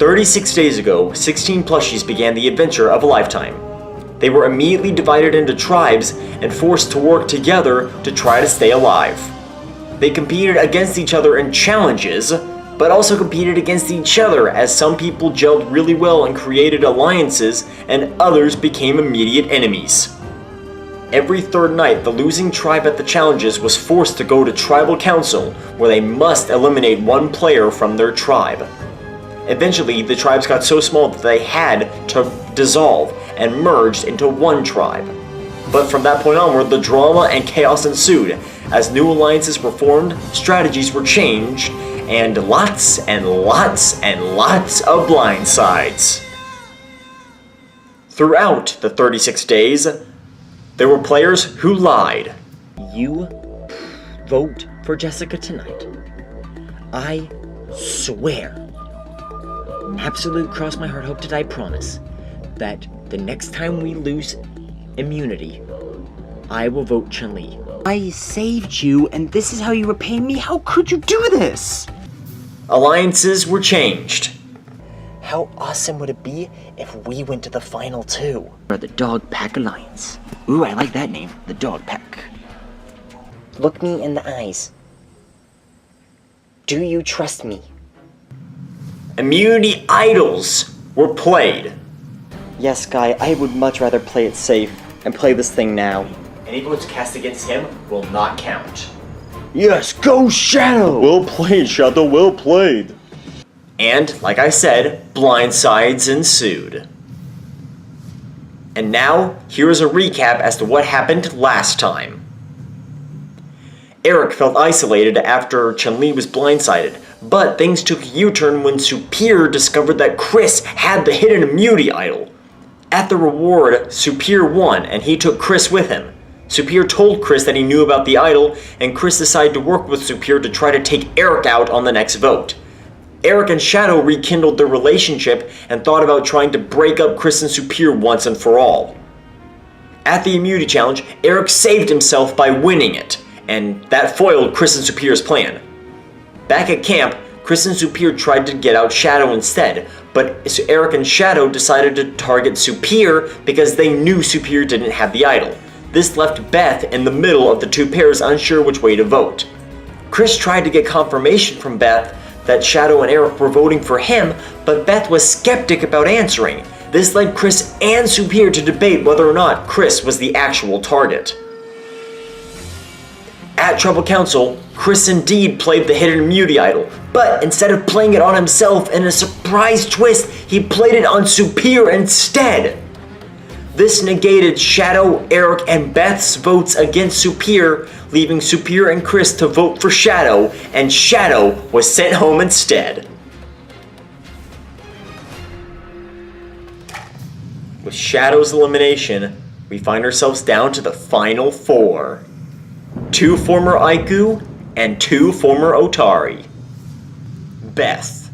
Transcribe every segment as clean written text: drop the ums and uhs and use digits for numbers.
36 days ago, 16 plushies began the adventure of a lifetime. They were immediately divided into tribes and forced to work together to try to stay alive. They competed against each other in challenges, but also competed against each other as some people gelled really well and created alliances and others became immediate enemies. Every third night, the losing tribe at the challenges was forced to go to tribal council where they must eliminate one player from their tribe. Eventually, the tribes got so small that they had to dissolve and merged into one tribe. But from that point onward, the drama and chaos ensued. As new alliances were formed, strategies were changed, and lots of blindsides. Throughout the 36 days, there were players who lied. You vote for Jessica tonight. I swear, absolute cross my heart, hope to die promise, that the next time we lose immunity, I will vote Chun-Li. I saved you, and this is how you repay me? How could you do this? Alliances were changed. How awesome would it be if we went to the final two? Or the Dog Pack Alliance. Ooh, I like that name, the Dog Pack. Look me in the eyes. Do you trust me? Immunity idols were played. Yes, Guy, I would much rather play it safe and play this thing now. Any votes cast against him will not count. Yes, go Shadow! Well played, Shadow, well played. And, like I said, blindsides ensued. And now, here is a recap as to what happened last time. Eric felt isolated after Chun-Li was blindsided, but things took a U-turn when Superior discovered that Chris had the hidden immunity idol. At the reward, Superior won, and he took Chris with him. Superior told Chris that he knew about the idol, and Chris decided to work with Superior to try to take Eric out on the next vote. Eric and Shadow rekindled their relationship and thought about trying to break up Chris and Superior once and for all. At the immunity challenge, Eric saved himself by winning it, and that foiled Chris and Superior's plan. Back at camp, Chris and Superior tried to get out Shadow instead, but Eric and Shadow decided to target Superior because they knew Superior didn't have the idol. This left Beth in the middle of the two pairs, unsure which way to vote. Chris tried to get confirmation from Beth that Shadow and Eric were voting for him, but Beth was skeptic about answering. This led Chris and Superior to debate whether or not Chris was the actual target. At Tribal Council, Chris indeed played the hidden immunity idol, but instead of playing it on himself in a surprise twist, he played it on Superior instead. This negated Shadow, Eric, and Beth's votes against Superior, leaving Superior and Chris to vote for Shadow, and Shadow was sent home instead. With Shadow's elimination, we find ourselves down to the final four. 2 former Aiku and 2 former Otari. Beth.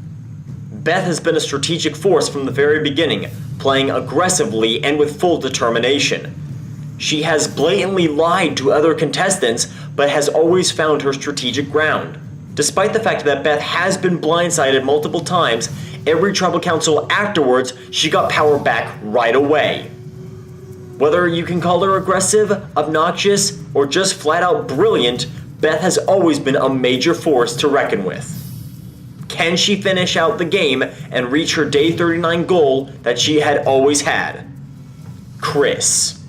Beth has been a strategic force from the very beginning, playing aggressively and with full determination. She has blatantly lied to other contestants, but has always found her strategic ground. Despite the fact that Beth has been blindsided multiple times, every tribal council afterwards, she got power back right away. Whether you can call her aggressive, obnoxious, or just flat out brilliant, Beth has always been a major force to reckon with. Can she finish out the game and reach her day 39 goal that she had always had? Chris.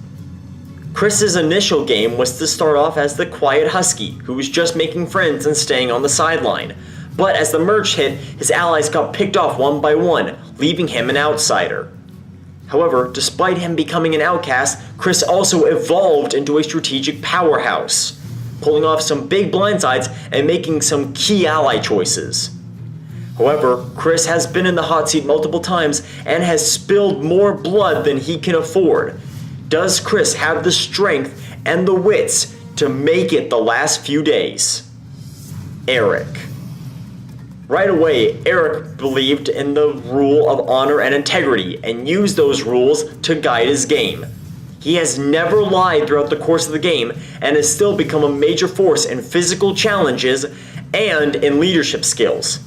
Chris's initial game was to start off as the quiet husky who was just making friends and staying on the sideline. But as the merge hit, his allies got picked off one by one, leaving him an outsider. However, despite him becoming an outcast, Chris also evolved into a strategic powerhouse, pulling off some big blindsides and making some key ally choices. However, Chris has been in the hot seat multiple times and has spilled more blood than he can afford. Does Chris have the strength and the wits to make it the last few days? Eric. Right away, Eric believed in the rule of honor and integrity and used those rules to guide his game. He has never lied throughout the course of the game and has still become a major force in physical challenges and in leadership skills.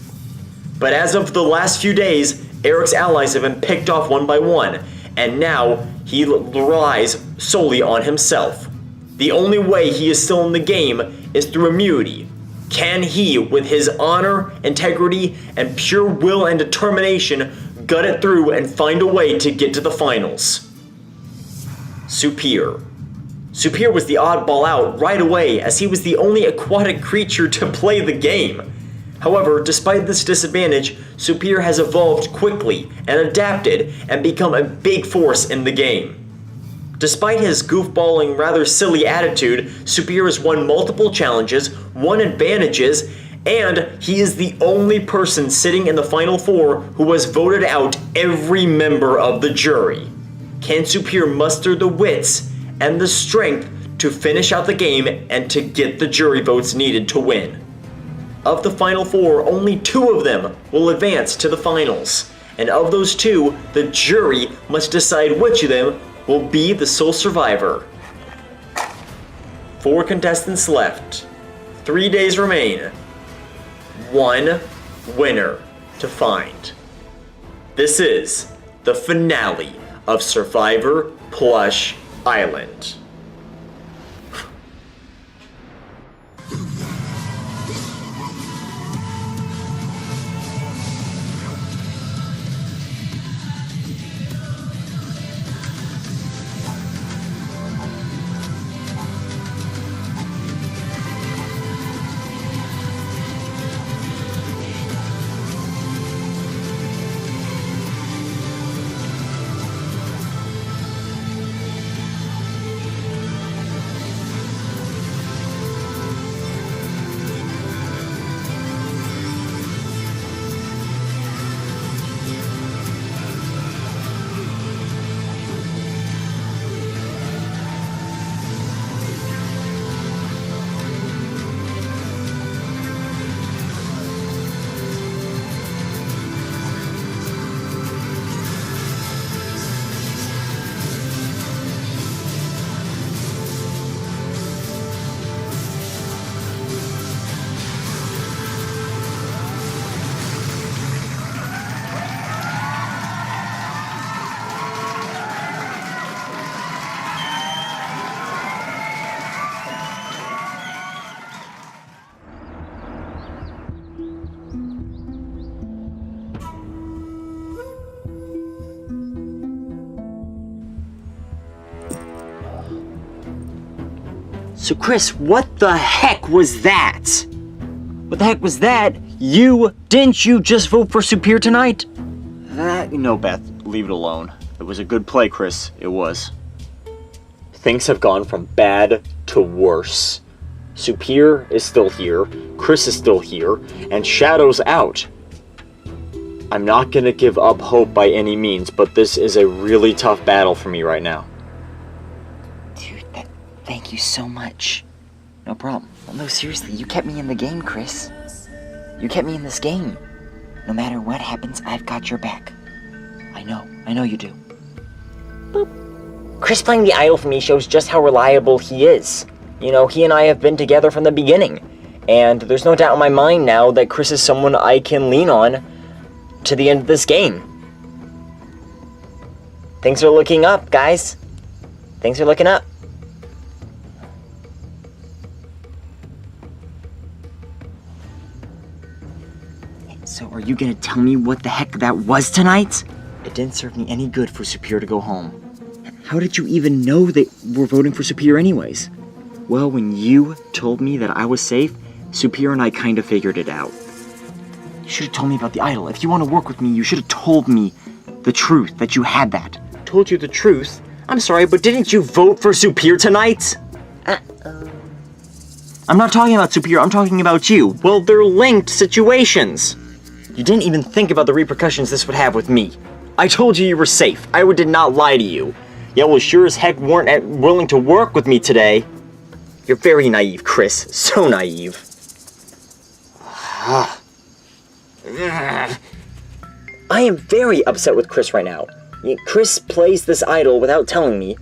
But as of the last few days, Eric's allies have been picked off one by one, and now he relies solely on himself. The only way he is still in the game is through immunity. Can he, with his honor, integrity, and pure will and determination, gut it through and find a way to get to the finals? Superior. Superior was the oddball out right away, as he was the only aquatic creature to play the game. However, despite this disadvantage, Superior has evolved quickly and adapted and become a big force in the game. Despite his goofballing, rather silly attitude, Superior has won multiple challenges, won advantages, and he is the only person sitting in the Final Four who has voted out every member of the jury. Can Superior muster the wits and the strength to finish out the game and to get the jury votes needed to win? Of the Final Four, only 2 of them will advance to the finals. And of those 2, the jury must decide which of them will be the sole survivor. 4 contestants left. 3 days remain. 1 winner to find. This is the finale of Survivor Plush Island. So Chris, what the heck was that? What the heck was that? Didn't you just vote for Superior tonight? No, Beth, leave it alone. It was a good play, Chris. It was. Things have gone from bad to worse. Superior is still here, Chris is still here, and Shadow's out. I'm not gonna give up hope by any means, but this is a really tough battle for me right now. Dude, thank you so much. No problem. Well, no, seriously, you kept me in the game, Chris. You kept me in this game. No matter what happens, I've got your back. I know you do. Boop. Chris playing the idol for me shows just how reliable he is. You know, he and I have been together from the beginning. And there's no doubt in my mind now that Chris is someone I can lean on to the end of this game. Things are looking up, guys. Things are looking up. So are you gonna tell me what the heck that was tonight? It didn't serve me any good for Superior to go home. How did you even know that we're voting for Superior anyways? Well, when you told me that I was safe, Superior and I kind of figured it out. You should have told me about the idol. If you want to work with me, you should have told me the truth, that you had that. Told you the truth? I'm sorry, but didn't you vote for Superior tonight? I'm not talking about Superior, I'm talking about you. Well, they're linked situations. You didn't even think about the repercussions this would have with me. I told you were safe. I did not lie to you. Yeah, well, sure as heck weren't willing to work with me today. You're very naive, Chris. So naive. I am very upset with Chris right now. Chris plays this idol without telling me,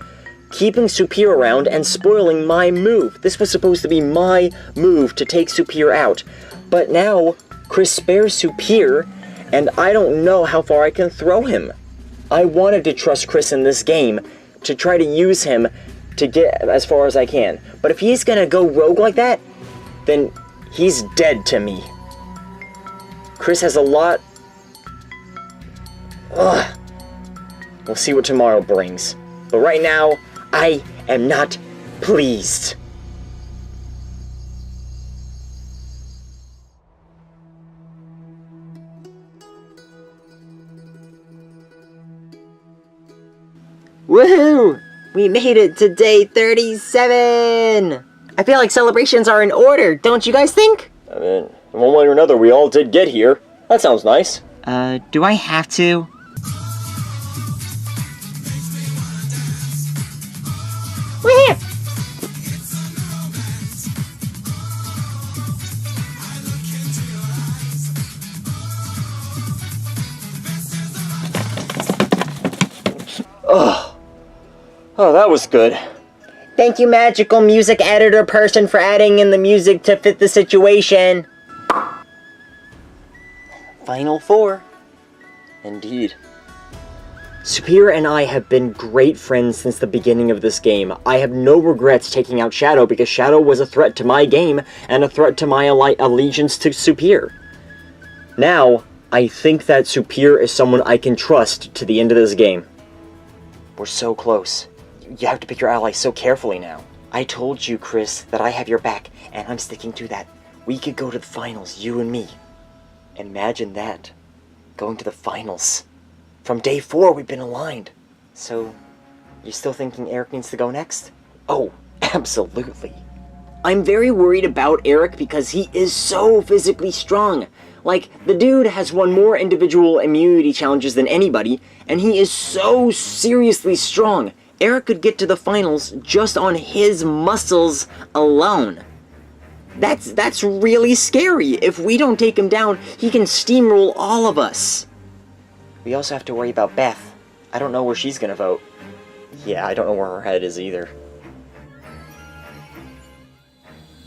keeping Superior around and spoiling my move. This was supposed to be my move to take Superior out. But now, Chris spares Superior and I don't know how far I can throw him. I wanted to trust Chris in this game, to try to use him to get as far as I can. But if he's gonna go rogue like that, then he's dead to me. Chris has a lot... Ugh. We'll see what tomorrow brings. But right now, I am not pleased. Woohoo! We made it to day 37! I feel like celebrations are in order, don't you guys think? I mean, one way or another, we all did get here. That sounds nice. Do I have to? Woohoo! Oh, that was good. Thank you, magical music editor person, for adding in the music to fit the situation. Final four. Indeed. Superior and I have been great friends since the beginning of this game. I have no regrets taking out Shadow because Shadow was a threat to my game and a threat to my allegiance to Superior. Now, I think that Superior is someone I can trust to the end of this game. We're so close. You have to pick your allies so carefully now. I told you, Chris, that I have your back, and I'm sticking to that. We could go to the finals, you and me. Imagine that. Going to the finals. From day 4, we've been aligned. So, you still thinking Eric needs to go next? Oh, absolutely. I'm very worried about Eric because he is so physically strong. Like, the dude has won more individual immunity challenges than anybody, and he is so seriously strong. Eric could get to the finals just on his muscles alone. That's really scary. If we don't take him down, he can steamroll all of us. We also have to worry about Beth. I don't know where she's gonna vote. Yeah, I don't know where her head is either.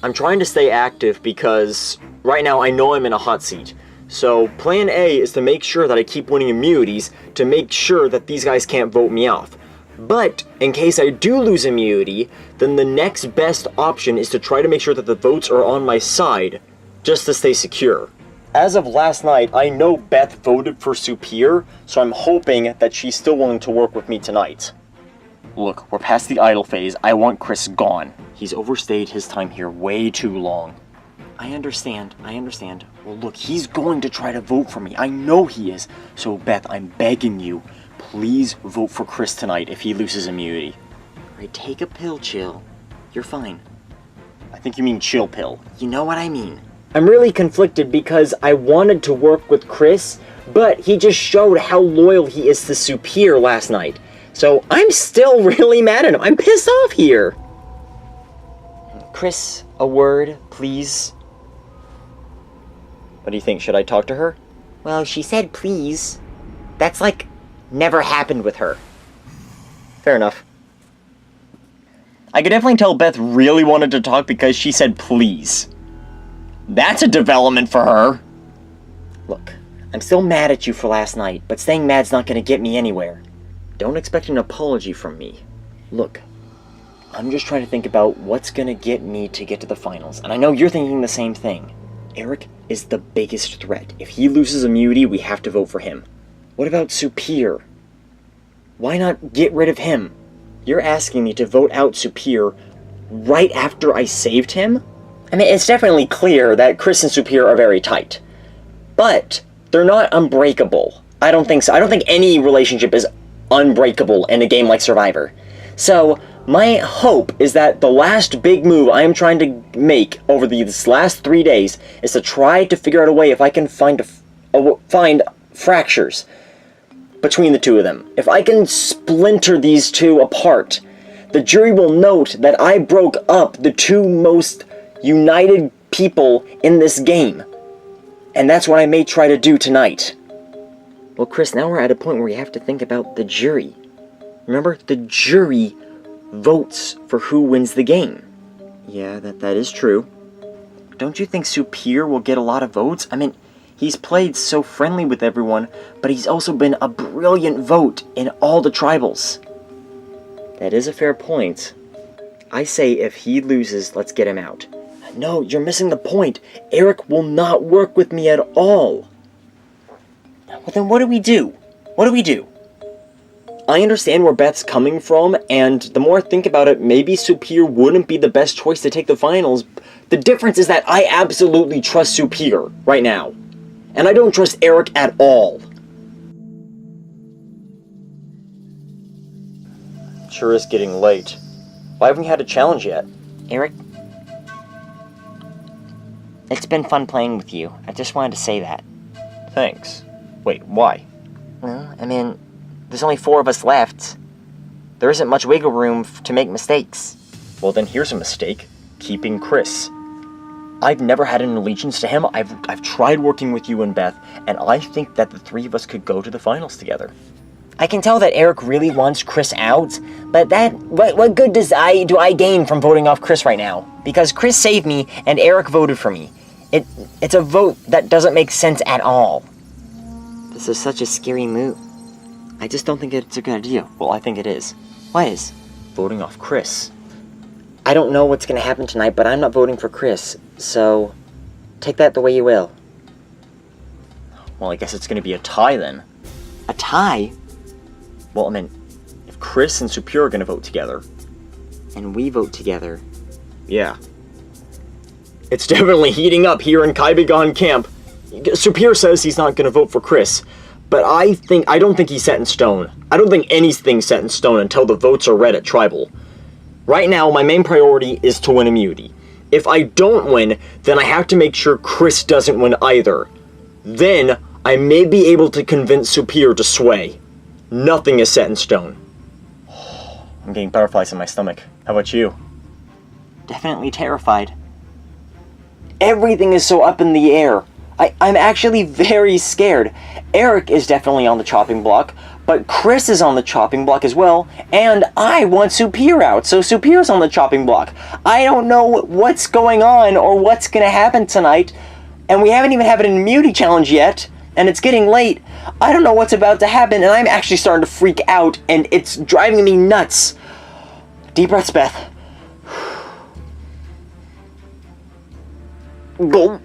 I'm trying to stay active because right now I know I'm in a hot seat. So plan A is to make sure that I keep winning immunities to make sure that these guys can't vote me off. But in case I do lose immunity, then the next best option is to try to make sure that the votes are on my side, just to stay secure. As of last night, I know Beth voted for Superior, so I'm hoping that she's still willing to work with me tonight. Look, we're past the idle phase. I want Chris gone. He's overstayed his time here way too long. I understand. Well, look, he's going to try to vote for me. I know he is. So, Beth, I'm begging you, please vote for Chris tonight if he loses immunity. Alright, take a pill, Chill. You're fine. I think you mean chill pill. You know what I mean. I'm really conflicted because I wanted to work with Chris, but he just showed how loyal he is to Superior last night. So I'm still really mad at him. I'm pissed off here. Chris, a word, please. What do you think? Should I talk to her? Well, she said please. That's like never happened with her. Fair enough. I could definitely tell Beth really wanted to talk because she said please. That's a development for her. Look, I'm still mad at you for last night, but staying mad's not gonna get me anywhere. Don't expect an apology from me. Look, I'm just trying to think about what's gonna get me to get to the finals, and I know you're thinking the same thing. Eric is the biggest threat. If he loses immunity, we have to vote for him. What about Superior? Why not get rid of him? You're asking me to vote out Superior right after I saved him? I mean, it's definitely clear that Chris and Superior are very tight. But they're not unbreakable. I don't think so. I don't think any relationship is unbreakable in a game like Survivor. So, my hope is that the last big move I am trying to make over these last 3 days is to try to figure out a way if I can find fractures between the two of them. If I can splinter these two apart, the jury will note that I broke up the two most united people in this game. And that's what I may try to do tonight. Well, Chris, now we're at a point where we have to think about the jury. Remember, the jury votes for who wins the game. Yeah, that is true. Don't you think Superior will get a lot of votes? I mean, He's played so friendly with everyone, but he's also been a brilliant vote in all the tribals. That is a fair point. I say if he loses, let's get him out. No, you're missing the point. Eric will not work with me at all. Well, then what do we do? What do we do? I understand where Beth's coming from, and the more I think about it, maybe Superior wouldn't be the best choice to take the finals. The difference is that I absolutely trust Superior right now. And I don't trust Eric at all. Sure is getting late. Why haven't we had a challenge yet? Eric? It's been fun playing with you. I just wanted to say that. Thanks. Wait, why? Well, I mean, there's only 4 of us left. There isn't much wiggle room to make mistakes. Well, then here's a mistake. Keeping Chris. I've never had an allegiance to him. I've tried working with you and Beth, and I think that the 3 of us could go to the finals together. I can tell that Eric really wants Chris out, but what good do I gain from voting off Chris right now? Because Chris saved me and Eric voted for me. It's a vote that doesn't make sense at all. This is such a scary move. I just don't think it's a good idea. Well, I think it is. What is? Voting off Chris. I don't know what's going to happen tonight, but I'm not voting for Chris, so take that the way you will. Well, I guess it's going to be a tie then. A tie? Well, I mean, if Chris and Superior are going to vote together. And we vote together. Yeah. It's definitely heating up here in Kaibigan camp. Superior says he's not going to vote for Chris, but I don't think he's set in stone. I don't think anything's set in stone until the votes are read at Tribal. Right now, my main priority is to win immunity. If I don't win, then I have to make sure Chris doesn't win either. Then, I may be able to convince Superior to sway. Nothing is set in stone. I'm getting butterflies in my stomach. How about you? Definitely terrified. Everything is so up in the air. I'm actually very scared. Eric is definitely on the chopping block, but Chris is on the chopping block as well, and I want Superior out, so Superior's on the chopping block. I don't know what's going on or what's going to happen tonight, and we haven't even had an immunity challenge yet, and it's getting late. I don't know what's about to happen, and I'm actually starting to freak out, and it's driving me nuts. Deep breaths, Beth. Go.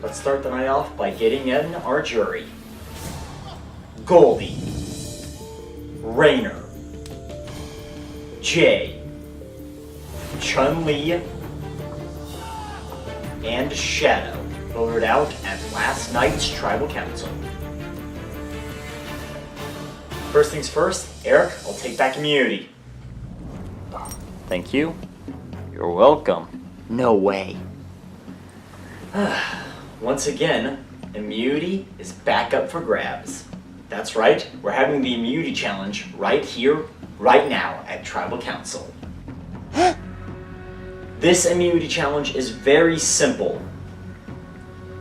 Let's start the night off by getting in our jury. Goldie, Rainer, Jay, Chun-Li, and Shadow voted out at last night's Tribal Council. First things first, Eric, I'll take back immunity. Thank you. You're welcome. No way. Once again, immunity is back up for grabs. That's right, we're having the immunity challenge right here, right now at Tribal Council. This immunity challenge is very simple,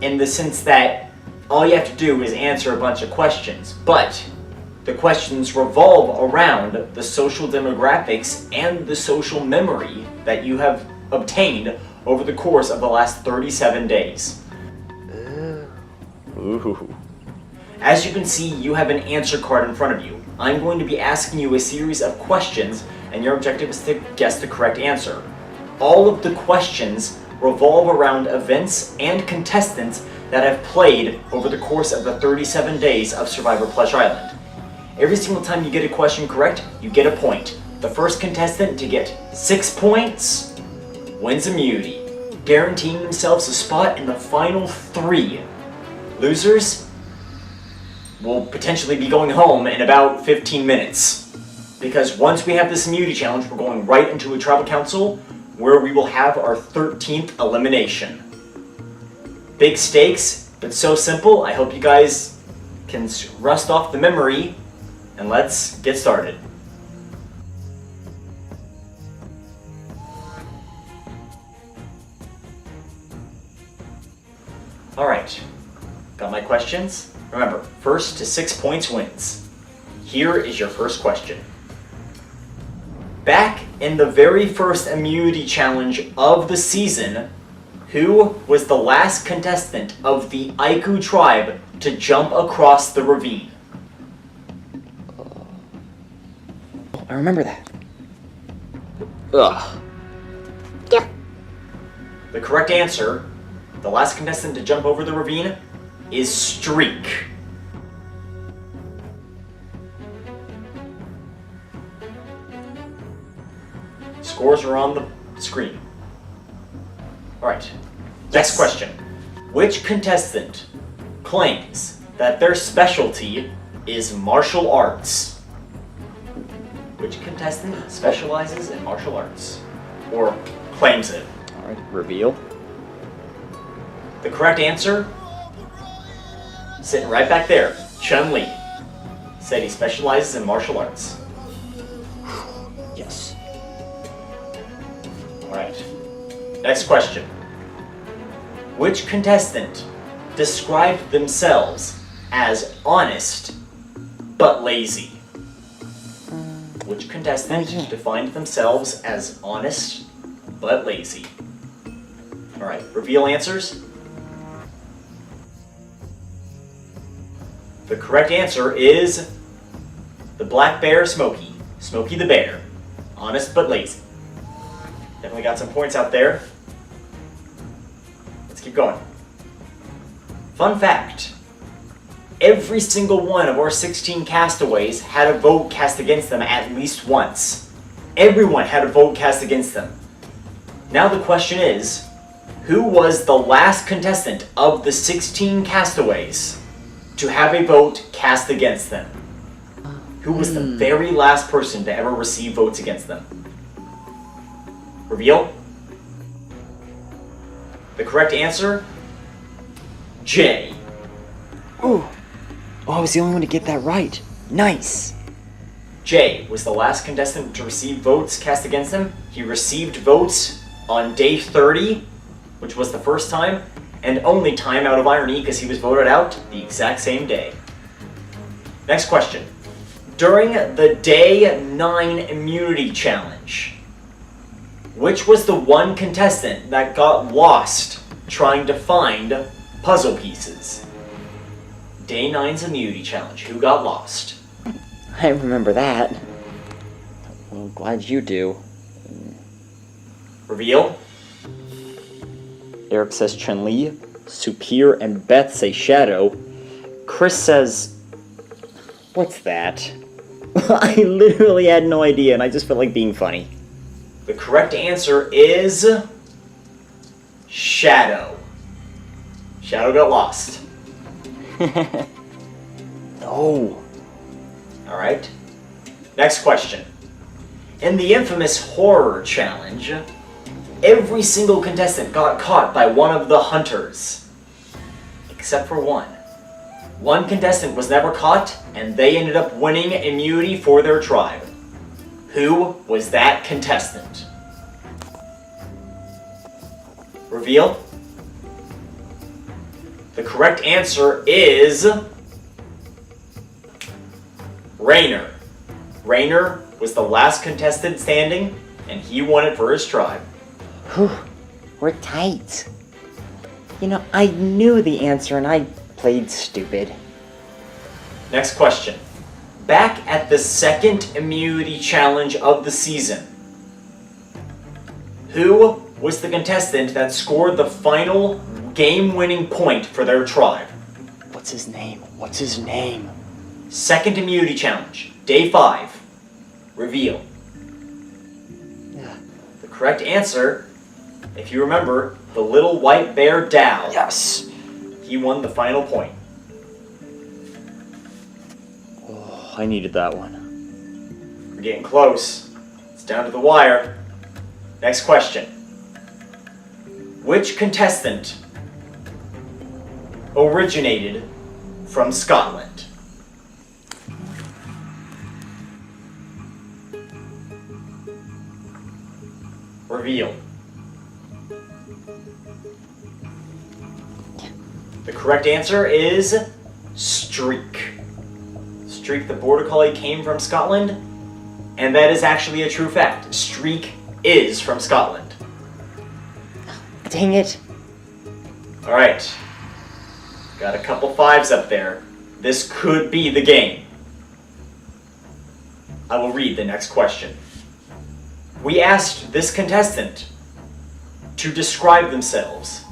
in the sense that all you have to do is answer a bunch of questions, but the questions revolve around the social demographics and the social memory that you have obtained over the course of the last 37 days. Ooh. As you can see, you have an answer card in front of you. I'm going to be asking you a series of questions, and your objective is to guess the correct answer. All of the questions revolve around events and contestants that have played over the course of the 37 days of Survivor Plush Island. Every single time you get a question correct, you get a point. The first contestant to get 6 points wins immunity, guaranteeing themselves a spot in the final 3. Losers will potentially be going home in about 15 minutes. Because once we have this immunity challenge, we're going right into a Tribal Council where we will have our 13th elimination. Big stakes, It's so simple, I hope you guys can rust off the memory, and let's get started. Alright, got my questions? Remember, first to 6 points wins. Here is your first question. Back in the very first immunity challenge of the season, who was the last contestant of the Aiku tribe to jump across the ravine? I remember that. Ugh. The correct answer, the last contestant to jump over the ravine, is Streak. Scores are on the screen. Alright, next question. Which contestant claims that their specialty is martial arts? Which contestant specializes in martial arts? Or claims it? Alright, reveal. The correct answer, sitting right back there, Chun-Li, said he specializes in martial arts. Yes. Alright, next question. Which contestant described themselves as honest but lazy? Which contestant defined themselves as honest but lazy? Alright, reveal answers. The correct answer is the black bear Smokey. Smokey the bear. Honest but lazy. Definitely got some points out there. Let's keep going. Fun fact. Every single one of our 16 castaways had a vote cast against them at least once. Everyone had a vote cast against them. Now the question is, who was the last contestant of the 16 castaways to have a vote cast against them? Who was the very last person to ever receive votes against them? Reveal? The correct answer? Jay. Ooh. Oh, I was the only one to get that right. Nice. Jay was the last contestant to receive votes cast against him. He received votes on day 30, which was the first time, and only time out of irony because he was voted out the exact same day. Next question. During the Day 9 Immunity Challenge, which was the one contestant that got lost trying to find puzzle pieces? Day 9's Immunity Challenge. Who got lost? I remember that. Well, glad you do. Reveal? Eric says Chun-Li, Supir and Beth say Shadow. Chris says... What's that? I literally had no idea and I just felt like being funny. The correct answer is... Shadow. Shadow got lost. No. Alright. Next question. In the infamous horror challenge, every single contestant got caught by one of the hunters. Except for one. One contestant was never caught, and they ended up winning immunity for their tribe. Who was that contestant? Reveal? The correct answer is... Rainer. Rainer was the last contestant standing, and he won it for his tribe. Whew. We're tight. You know, I knew the answer and I played stupid. Next question. Back at the second immunity challenge of the season, who was the contestant that scored the final game-winning point for their tribe? What's his name? What's his name? Second immunity challenge, day 5. Reveal. The correct answer, if you remember, the little white bear Dao. Yes! He won the final point. Oh, I needed that one. We're getting close. It's down to the wire. Next question. Which contestant originated from Scotland? Reveal. The correct answer is Streak. Streak the Border Collie came from Scotland, and that is actually a true fact. Streak is from Scotland. Dang it. Alright. Got a couple fives up there. This could be the game. I will read the next question. We asked this contestant to describe themselves,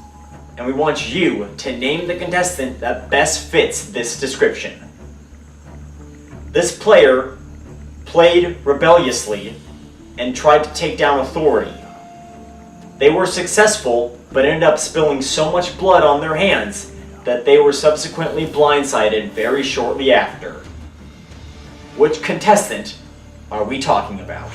and we want you to name the contestant that best fits this description. This player played rebelliously and tried to take down authority. They were successful, but ended up spilling so much blood on their hands that they were subsequently blindsided very shortly after. Which contestant are we talking about?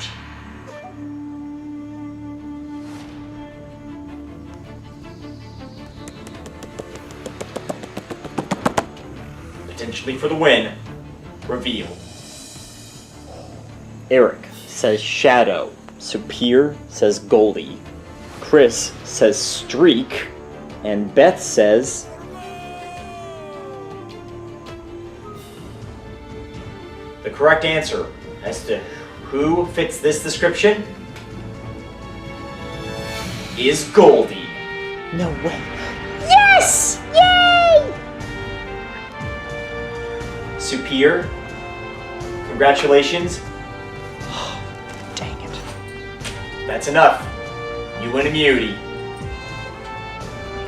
Potentially for the win. Reveal. Eric says Shadow. Superior says Goldie. Chris says Streak. And Beth says... The correct answer as to who fits this description is Goldie. No way. Yes! Yay! Superior, congratulations. Dang it. That's enough. You win immunity.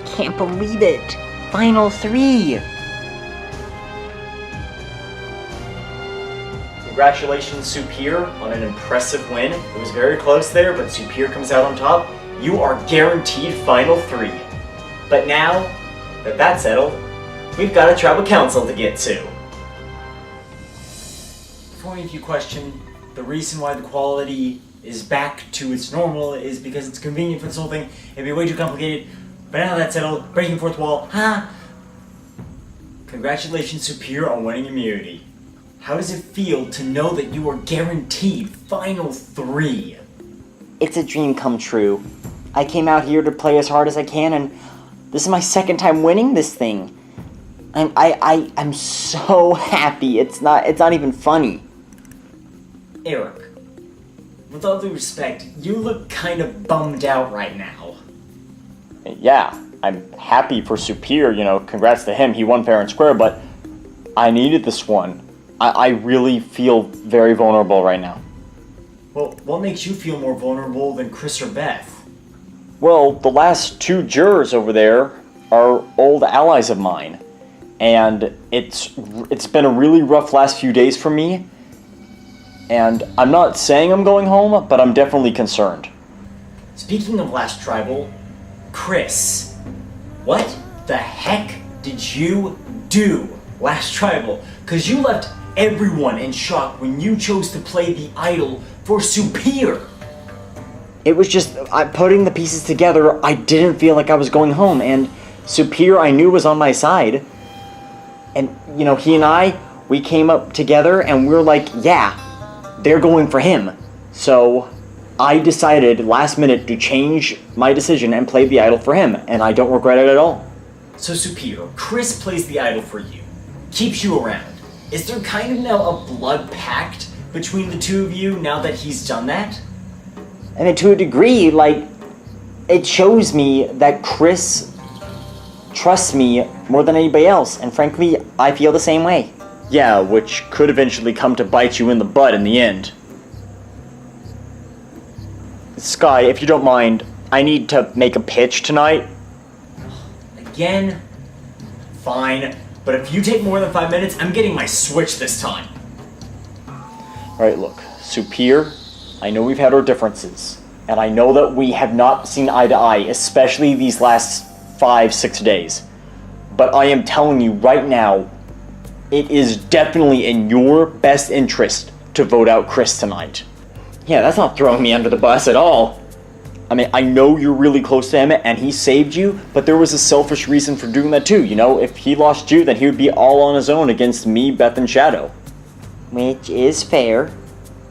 Can't believe it. Final 3. Congratulations, Superior, on an impressive win. It was very close there, but Superior comes out on top. You are guaranteed Final 3. But now that that's settled, we've got a tribal council to get to. Before any of you question, the reason why the quality is back to its normal is because it's convenient for this whole thing. It'd be way too complicated. But now that's settled, breaking the fourth wall, Congratulations, Superior, on winning immunity. How does it feel to know that you are guaranteed Final 3? It's a dream come true. I came out here to play as hard as I can, and this is my second time winning this thing. I'm so happy. It's not even funny. Eric, with all due respect, you look kind of bummed out right now. Yeah, I'm happy for Superior, congrats to him, he won fair and square, but I needed this one. I really feel very vulnerable right now. Well, what makes you feel more vulnerable than Chris or Beth? Well, the last 2 jurors over there are old allies of mine, and it's been a really rough last few days for me, and I'm not saying I'm going home, but I'm definitely concerned. Speaking of last tribal, Chris, what the heck did you do last tribal? Because you left everyone in shock when you chose to play the idol for Superior. It was just, putting the pieces together, I didn't feel like I was going home, and Superior I knew was on my side. And, he and I, we came up together and we were like, yeah, they're going for him. So I decided last minute to change my decision and play the idol for him, and I don't regret it at all. So Superior, Chris plays the idol for you, keeps you around. Is there kind of now a blood pact between the two of you now that he's done that? I mean, to a degree, it shows me that Chris trusts me more than anybody else, and frankly, I feel the same way. Yeah, which could eventually come to bite you in the butt in the end. Sky, if you don't mind, I need to make a pitch tonight. Again? Fine. But if you take more than 5 minutes, I'm getting my Switch this time. Alright, look. Superior, I know we've had our differences. And I know that we have not seen eye to eye, especially these last 5-6 days. But I am telling you right now, it is definitely in your best interest to vote out Chris tonight. Yeah, that's not throwing me under the bus at all. I mean, I know you're really close to him and he saved you, but there was a selfish reason for doing that too, you know? If he lost you, then he would be all on his own against me, Beth, and Shadow. Which is fair.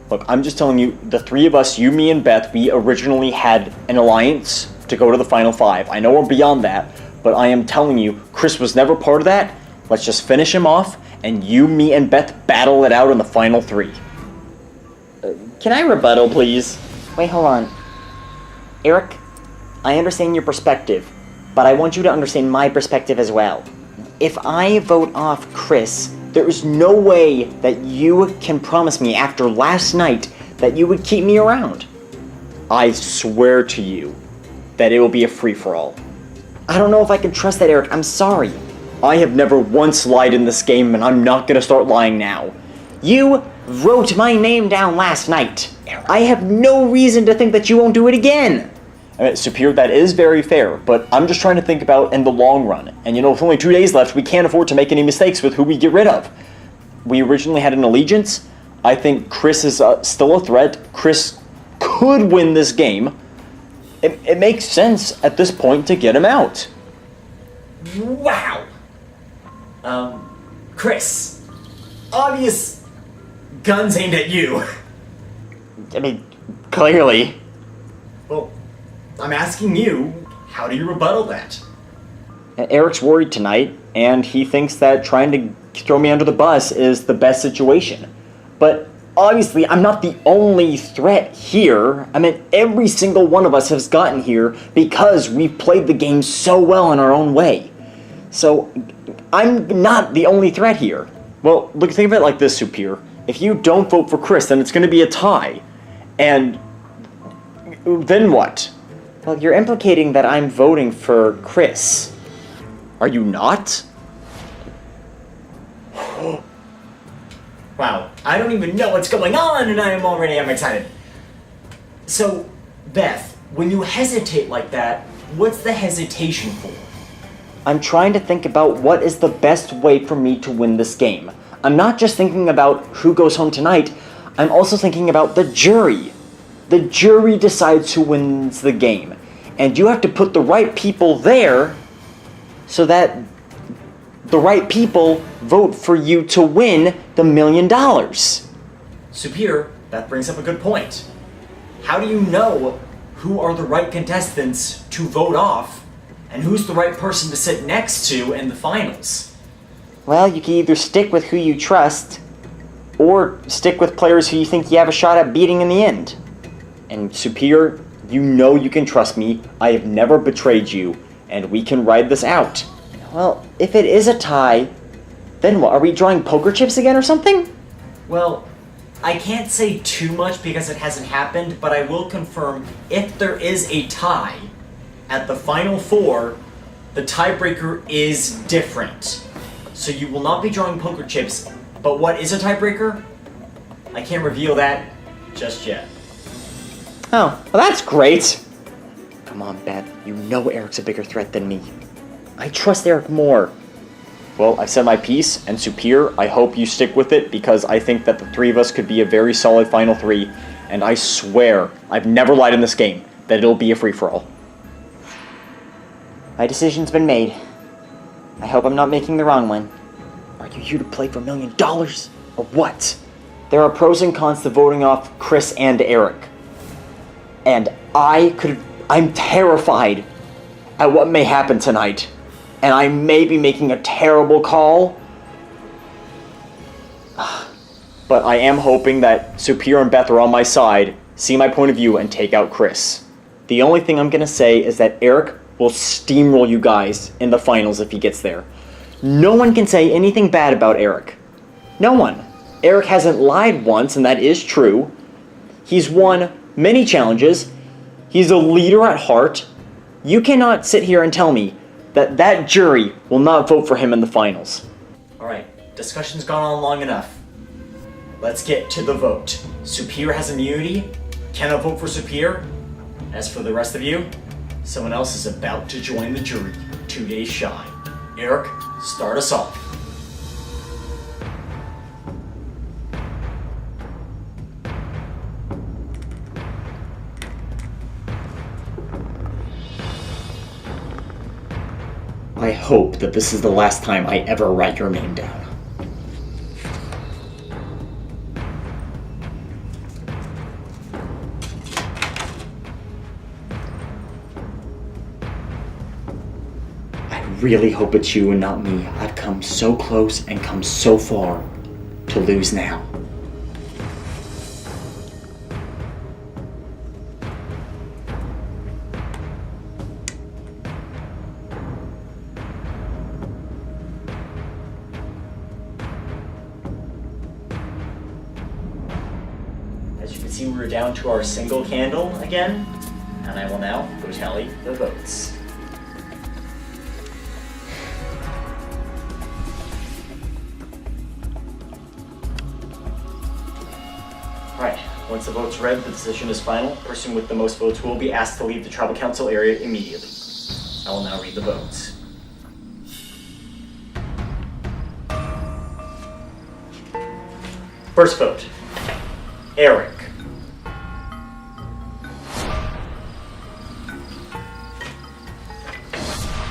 Look, I'm just telling you, the three of us, you, me, and Beth, we originally had an alliance to go to the Final Five. I know we're beyond that, but I am telling you, Chris was never part of that. Let's just finish him off, and you, me, and Beth battle it out in the final three. Can I rebuttal, please? Wait, hold on. Eric, I understand your perspective, but I want you to understand my perspective as well. If I vote off Chris, there is no way that you can promise me after last night that you would keep me around. I swear to you that it will be a free-for-all. I don't know if I can trust that, Eric. I'm sorry. I have never once lied in this game, and I'm not gonna start lying now. You wrote my name down last night. I have no reason to think that you won't do it again. Superior, that is very fair, but I'm just trying to think about in the long run. And you know, with only 2 days left, we can't afford to make any mistakes with who we get rid of. We originally had an allegiance. I think Chris is still a threat. Chris could win this game. It makes sense at this point to get him out. Wow! Chris. Obvious guns aimed at you. I mean, clearly. Well, I'm asking you, how do you rebuttal that? Eric's worried tonight, and he thinks that trying to throw me under the bus is the best situation. But obviously, I'm not the only threat here. I mean, every single one of us has gotten here because we've played the game so well in our own way. So, I'm not the only threat here. Well, look, think of it like this, Superior. If you don't vote for Chris, then it's going to be a tie. And then what? Well, you're implicating that I'm voting for Chris. Are you not? Wow, I don't even know what's going on and I'm excited. So, Beth, when you hesitate like that, what's the hesitation for? I'm trying to think about what is the best way for me to win this game. I'm not just thinking about who goes home tonight, I'm also thinking about the jury. The jury decides who wins the game. And you have to put the right people there so that the right people vote for you to win the $1 million. Superior, that brings up a good point. How do you know who are the right contestants to vote off and who's the right person to sit next to in the finals? Well, you can either stick with who you trust or stick with players who you think you have a shot at beating in the end. And Superior, you know you can trust me. I have never betrayed you, and we can ride this out. Well, if it is a tie, then what? Are we drawing poker chips again or something? Well, I can't say too much because it hasn't happened, but I will confirm if there is a tie at the final four, the tiebreaker is different. So you will not be drawing poker chips, but what is a tiebreaker? I can't reveal that just yet. Oh, well that's great. Come on, Beth. You know Eric's a bigger threat than me. I trust Eric more. Well, I said my piece, and Superior, I hope you stick with it because I think that the three of us could be a very solid final three, and I swear, I've never lied in this game, that it'll be a free-for-all. My decision's been made. I hope I'm not making the wrong one. Are you here to play for $1 million? Or what? There are pros and cons to voting off Chris and Eric. And I'm terrified at what may happen tonight. And I may be making a terrible call. But I am hoping that Superior and Beth are on my side, see my point of view, and take out Chris. The only thing I'm going to say is that Eric will steamroll you guys in the finals if he gets there. No one can say anything bad about Eric. No one. Eric hasn't lied once, and that is true. He's won many challenges. He's a leader at heart. You cannot sit here and tell me that that jury will not vote for him in the finals. Alright, discussion's gone on long enough. Let's get to the vote. Superior has immunity. Cannot vote for Superior. As for the rest of you, someone else is about to join the jury, 2 days shy. Eric, start us off. I hope that this is the last time I ever write your name down. I really hope it's you and not me. I've come so close and come so far to lose now. As you can see, we're down to our single candle again, and I will now go tally the votes. Alright, once the vote's read, the decision is final. The person with the most votes will be asked to leave the tribal council area immediately. I will now read the votes. First vote, Eric.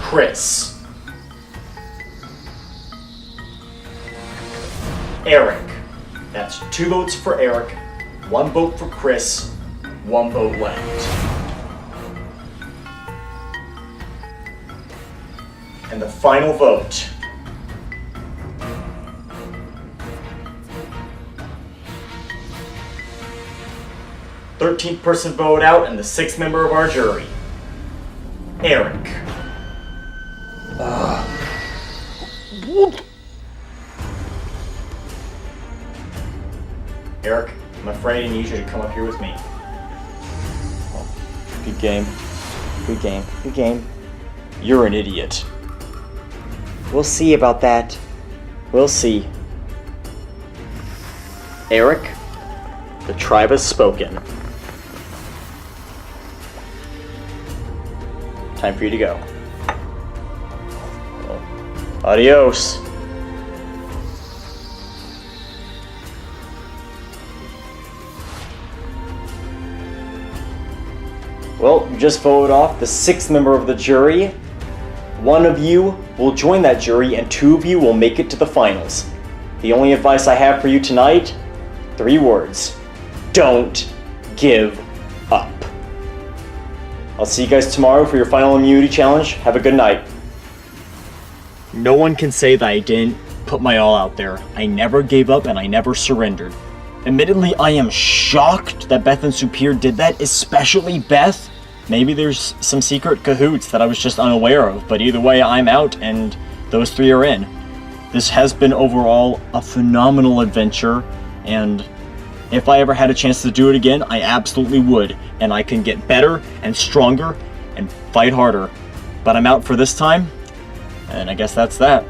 Chris. Eric. That's 2 votes for Eric, 1 vote for Chris, 1 vote left. And the final vote. The 13th person vote out and the 6th member of our jury, Eric. Eric, I'm afraid I need you to come up here with me. Good game. Good game. Good game. You're an idiot. We'll see about that. We'll see. Eric, the tribe has spoken. Time for you to go. Adios. Well, you just voted off the 6th member of the jury. 1 of you will join that jury and 2 of you will make it to the finals. The only advice I have for you tonight, 3 words. Don't give up. I'll see you guys tomorrow for your final immunity challenge. Have a good night. No one can say that I didn't put my all out there. I never gave up and I never surrendered. Admittedly, I am shocked that Beth and Superior did that, especially Beth. Maybe there's some secret cahoots that I was just unaware of, but either way, I'm out and those 3 are in. This has been overall a phenomenal adventure, and if I ever had a chance to do it again, I absolutely would, and I can get better and stronger and fight harder. But I'm out for this time, and I guess that's that.